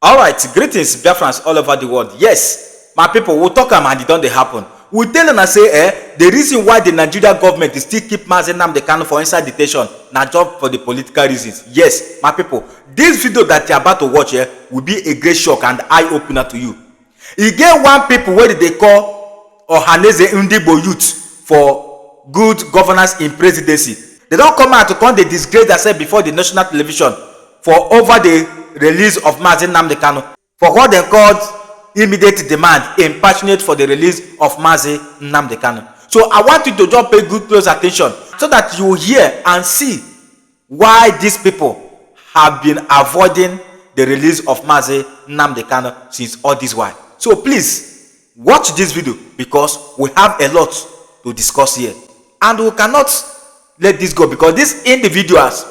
Alright, greetings Biafrans all over the world. Yes, my people, we'll talk and it don't happen. We tell them say the reason why the Nigerian government is still keep Nnamdi Kanu for inside detention na job for the political reasons. Yes, my people, this video that you're about to watch will be a great shock and eye-opener to you. E get one people where they call Ohanaeze Ndi-Igbo youth for good governance in presidency. They don't come out to come they disgrace themselves before the national television for over the release of Nnamdi Kanu for what they called immediate demand, impassionate for the release of Nnamdi Kanu. So I want you to just pay good close attention so that you hear and see why these people have been avoiding the release of Nnamdi Kanu since all this while. So please watch this video because we have a lot to discuss here and we cannot let this go because these individuals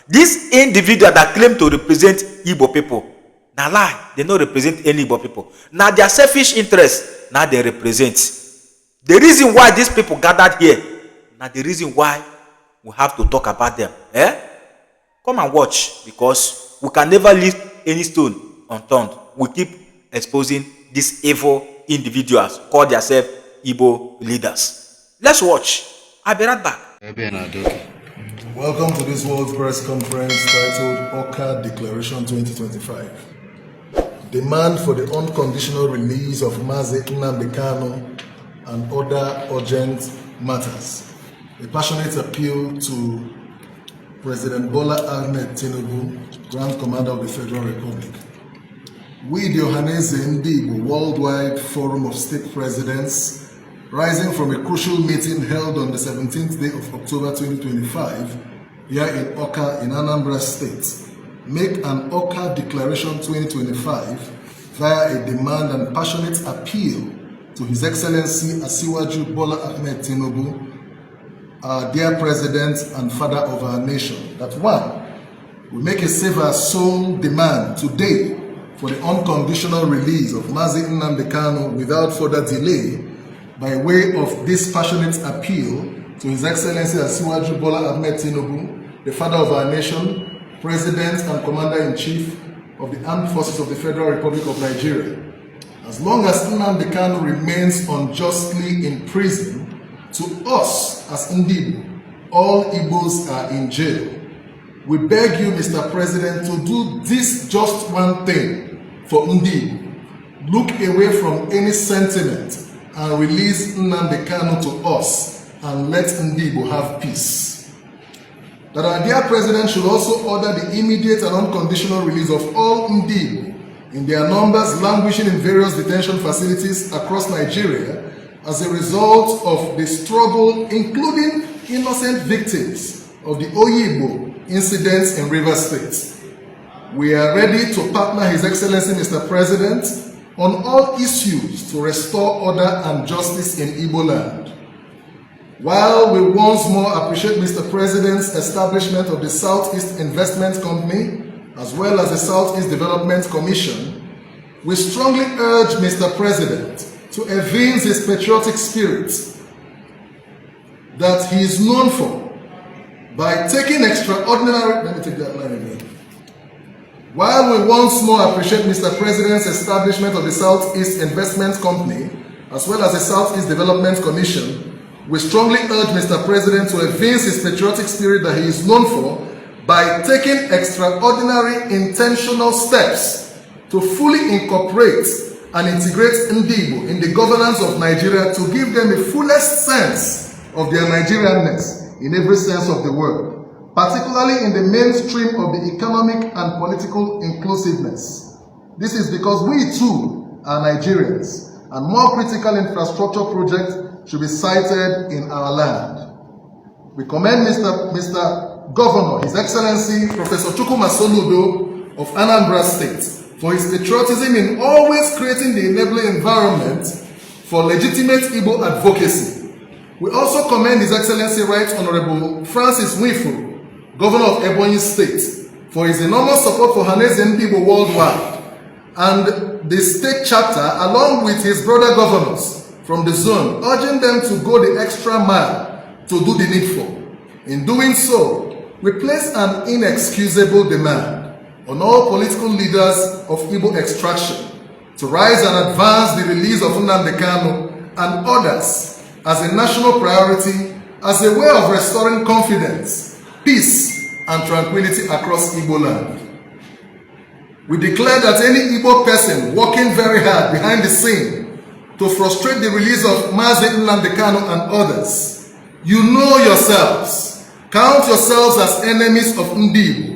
that claim to represent Igbo people, na lie, they don't represent any Igbo people. Now their selfish interests, now they represent. The reason why these people gathered here, now the reason why we have to talk about them. Come and watch because we can never leave any stone unturned. We keep exposing these evil individuals called themselves Igbo leaders. Let's watch. I'll be right back. Welcome to this World Press Conference titled Awka Declaration 2025. Demand for the unconditional release of Nnamdi Kanu and other urgent matters. A passionate appeal to President Bola Ahmed Tinubu, Grand Commander of the Federal Republic. We, the Ohanaeze Ndi-Igbo Worldwide Forum of State Presidents, rising from a crucial meeting held on the 17th day of October 2025 here in Awka in Anambra State, make an Awka Declaration 2025 via a demand and passionate appeal to His Excellency Asiwaju Bola Ahmed Tinubu, our dear President and Father of our nation, that one, we make a saver-soul demand today for the unconditional release of Nnamdi Kanu without further delay by way of this passionate appeal to His Excellency Asiwaju Bola Ahmed Tinubu, the Father of our nation, President and Commander-in-Chief of the Armed Forces of the Federal Republic of Nigeria. As long as Nnamdi Kanu remains unjustly in prison, to us as Ndi-Igbo, all Igbos are in jail. We beg you, Mr. President, to do this just one thing for Ndi-Igbo. Look away from any sentiment and release Nnamdi Kanu to us and let Ndi-Igbo have peace. That our dear President should also order the immediate and unconditional release of all Ndi-Igbo in their numbers languishing in various detention facilities across Nigeria as a result of the struggle, including innocent victims of the Oyibo incidents in Rivers State. We are ready to partner His Excellency Mr. President on all issues to restore order and justice in Igbo land. While we once more appreciate Mr. President's establishment of the Southeast Investment Company as well as the Southeast Development Commission, we strongly urge Mr. President to evince his patriotic spirit that he is known for by taking extraordinary... Let me take that line again. While we once more appreciate Mr. President's establishment of the Southeast Investment Company as well as the Southeast Development Commission, we strongly urge Mr. President to evince his patriotic spirit that he is known for by taking extraordinary intentional steps to fully incorporate and integrate Ndi-Igbo in the governance of Nigeria to give them the fullest sense of their Nigerianness in every sense of the word, particularly in the mainstream of the economic and political inclusiveness. This is because we too are Nigerians and more critical infrastructure projects should be sited in our land. We commend Mr. Governor, His Excellency Professor Chukwuma Soludo of Anambra State for his patriotism in always creating the enabling environment for legitimate Igbo advocacy. We also commend His Excellency Right Honorable Francis Nwifuru, Governor of Ebonyi State, for his enormous support for Ohanaeze Ndi-Igbo Worldwide and the state chapter along with his brother governors from the zone, urging them to go the extra mile to do the needful. In doing so, we place an inexcusable demand on all political leaders of Igbo extraction to rise and advance the release of Nnamdi Kanu and others as a national priority as a way of restoring confidence, peace, and tranquility across Igbo land. We declare that any Igbo person working very hard behind the scene to frustrate the release of Nnamdi Kanu and others, you know yourselves, count yourselves as enemies of Ndi-Igbo.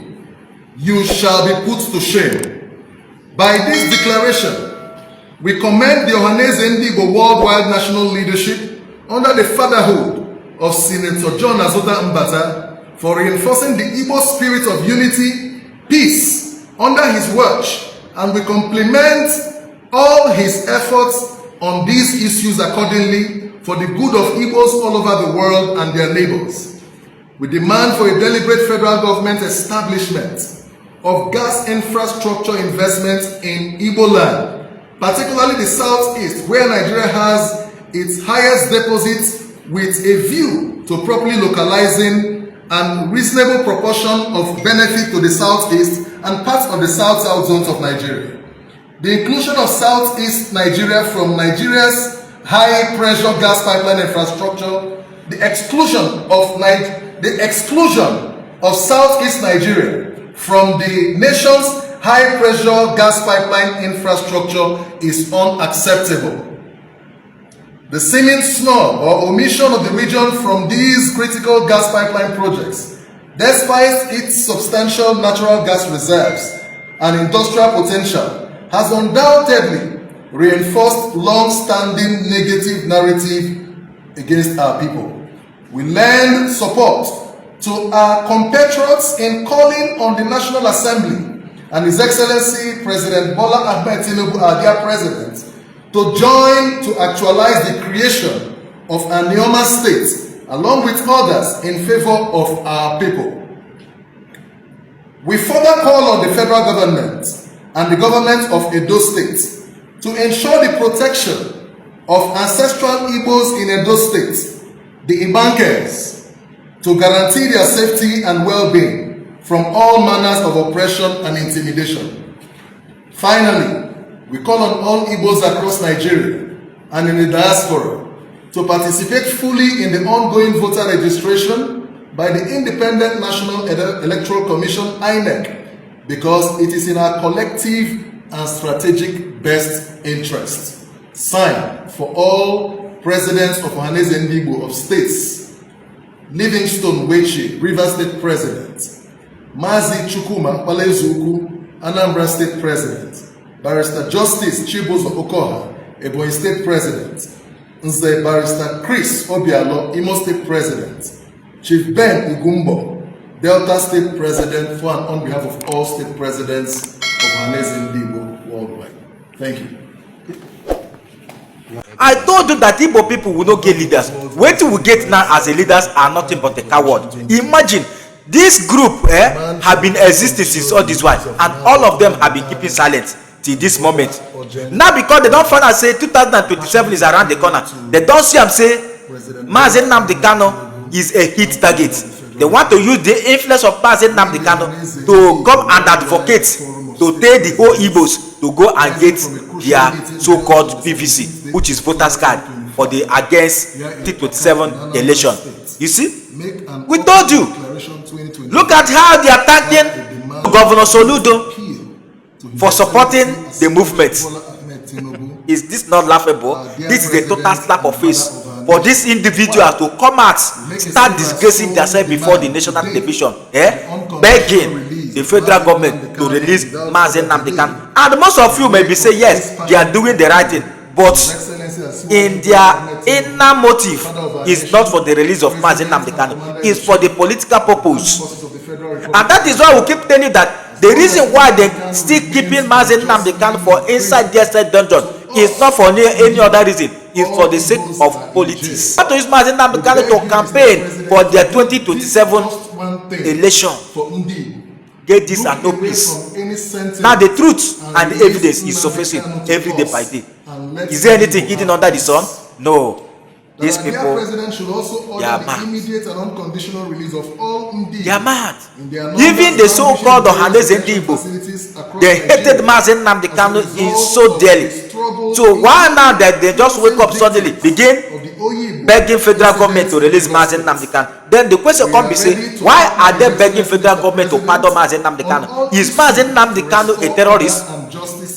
You shall be put to shame. By this declaration, we commend the Ohanaeze Ndi-Igbo worldwide national leadership under the fatherhood of Senator John Azota Mbata for reinforcing the Igbo spirit of unity, peace under his watch, and we compliment all his efforts on these issues accordingly for the good of Igbos all over the world and their neighbors. We demand for a deliberate federal government establishment of gas infrastructure investment in Igbo land, particularly the southeast, where Nigeria has its highest deposits, with a view to properly localizing and reasonable proportion of benefit to the southeast and parts of the south-south zones of Nigeria. The inclusion of southeast Nigeria from Nigeria's high-pressure gas pipeline infrastructure, the exclusion of southeast Nigeria from the nation's high-pressure gas pipeline infrastructure is unacceptable. The seeming snub or omission of the region from these critical gas pipeline projects, despite its substantial natural gas reserves and industrial potential, has undoubtedly reinforced long-standing negative narrative against our people. We lend support to our compatriots in calling on the National Assembly and His Excellency President Bola Ahmed Tinubu, our dear President, to join to actualize the creation of a Neoma state along with others in favor of our people. We further call on the federal government and the government of Edo State to ensure the protection of ancestral Igbos in Edo State, the Ibankers, to guarantee their safety and well-being from all manners of oppression and intimidation. Finally, we call on all Igbos across Nigeria and in the diaspora to participate fully in the ongoing voter registration by the Independent National Electoral Commission, INEC, because it is in our collective and strategic best interest. Signed for all presidents of Ohanaeze Ndi-Igbo of states: Livingstone Wechi, Rivers State President; Mazi Chukwuma Palezuku, Anambra State President; Barrister Justice Chibuzo Okoha, Ebonyi State President; Nze Barrister Chris Obialo, Imo State President; Chief Ben Igumbo, Delta State President, for and on behalf of all state presidents of Ohanaeze Ndi-Igbo worldwide. Thank you. I told you that Igbo people will not get leaders. What we get now as a leaders are nothing but a coward. Imagine, this group have been existing since all this while, and all of them have been keeping silent till this moment. Now because they don't find out say 2027 is around the corner, they don't see them say Nnamdi Kanu is a hit target. They want to use the influence of Nnamdi Kanu to come and advocate to tell the whole Igbos to go and get their so-called PVC, which is voters card, for the against T27 election. You see, we told you. Look at how they are thanking Governor Soludo for supporting the movement. Is this not laughable? This is a total slap of face for this individual to come out, start disgracing themselves before the national television, begging the federal government to release Nnamdi Kanu. And most of you may be saying yes, they are doing the right thing, but in their inner motive is not for the release of Nnamdi Kanu, it's for the political purpose. And that is why we keep telling you that the reason why they still keeping Nnamdi Kanu for inside their state dungeon is not for any other reason. It's for the sake of politics. Not to use Nnamdi Kanu to campaign for their 2027 election. Get this and no peace. Now the truth and the evidence is surfacing every day by day. Is there anything hidden under the sun? No. These the people, president should also order the immediate and unconditional release of all Ndi. They are mad. Even the so-called Ohanaeze Ndi-Igbo, they hated Nnamdi Kanu so dearly. So why now that they just wake up suddenly, begin begging federal government to release Nnamdi Kanu? Then the question comes to say, why are they begging federal government to pardon Nnamdi Kanu? Is Nnamdi Kanu a terrorist?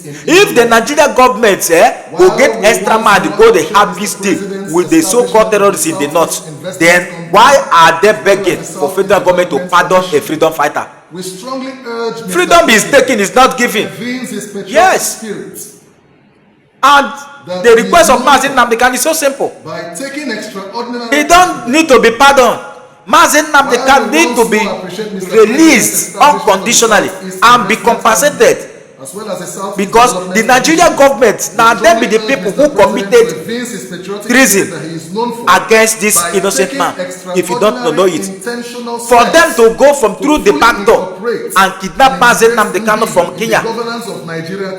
If the Nigerian government will get extra mad to go the have peace deal with the so-called terrorists in the north, then why are they begging for federal government to pardon a freedom fighter? We strongly urge freedom is taken, is not given. Yes. And the request of Nnamdi Kanu is so simple. By taking extraordinary, he don't need to be pardoned. Nnamdi Kanu need to be released unconditionally and be compensated. as well as a because the Nigerian government now them be the people who committed treason against this innocent man. If you don't know it, for them to go from through the back door and kidnap Nnamdi Kanu from Kenya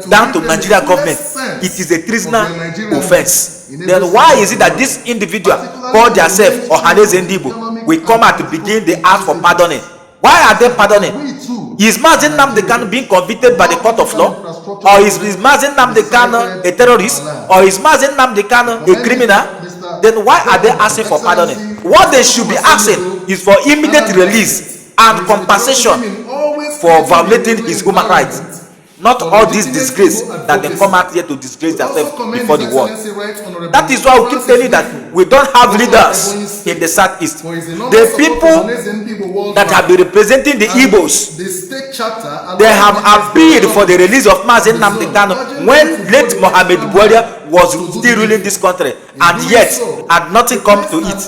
down to Nigeria government, it is a treasonal offense. Then why is it that this individual called themselves Ohanaeze Ndi-Igbo will come out to begin the act for pardoning? Why are they pardoning? Is Nnamdi Kanu being convicted by the court of law? Or is Nnamdi Kanu a terrorist? Or is Nnamdi Kanu a criminal? Then why are they asking for pardoning? What they should be asking is for immediate release and compensation for violating his human rights. Not all this disgrace that they come out here to disgrace themselves before the world. That is why we keep telling you that we don't have leaders in the southeast. The people that have been representing the Igbos, they have appealed for the release of Nnamdi Kanu when late Mohammed Buhari was still ruling this country, and yet had nothing come to it.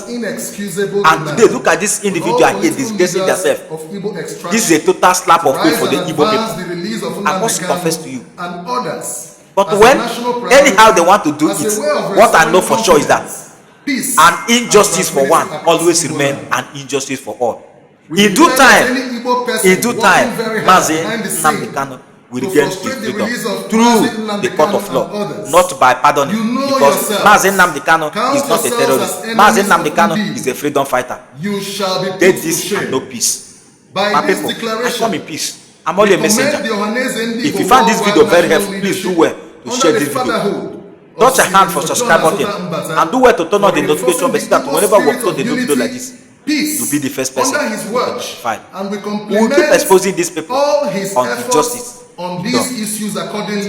And today, look at this individual here disgracing themselves. This is a total slap of face for the Igbo people. I must confess to you. But when anyhow they want to do it, what I know for sure is that an injustice for one always remain an injustice for all. In due time, Nnamdi Kanu will regain his freedom through the court of law, not by pardoning. Because Nnamdi Kanu is not a terrorist. Nnamdi Kanu is a freedom fighter. They this and no peace. My people, I come in peace. I'm only a messenger. If you find this video very helpful, please do well to share this video. Touch a hand for subscribe button and do well to turn on the notification bell so that whenever we upload a new video like this, you'll be the first person to notify. We will keep exposing these people on injustice.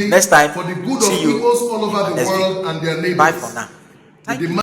Next time, see you next video. Bye for now. Thank you.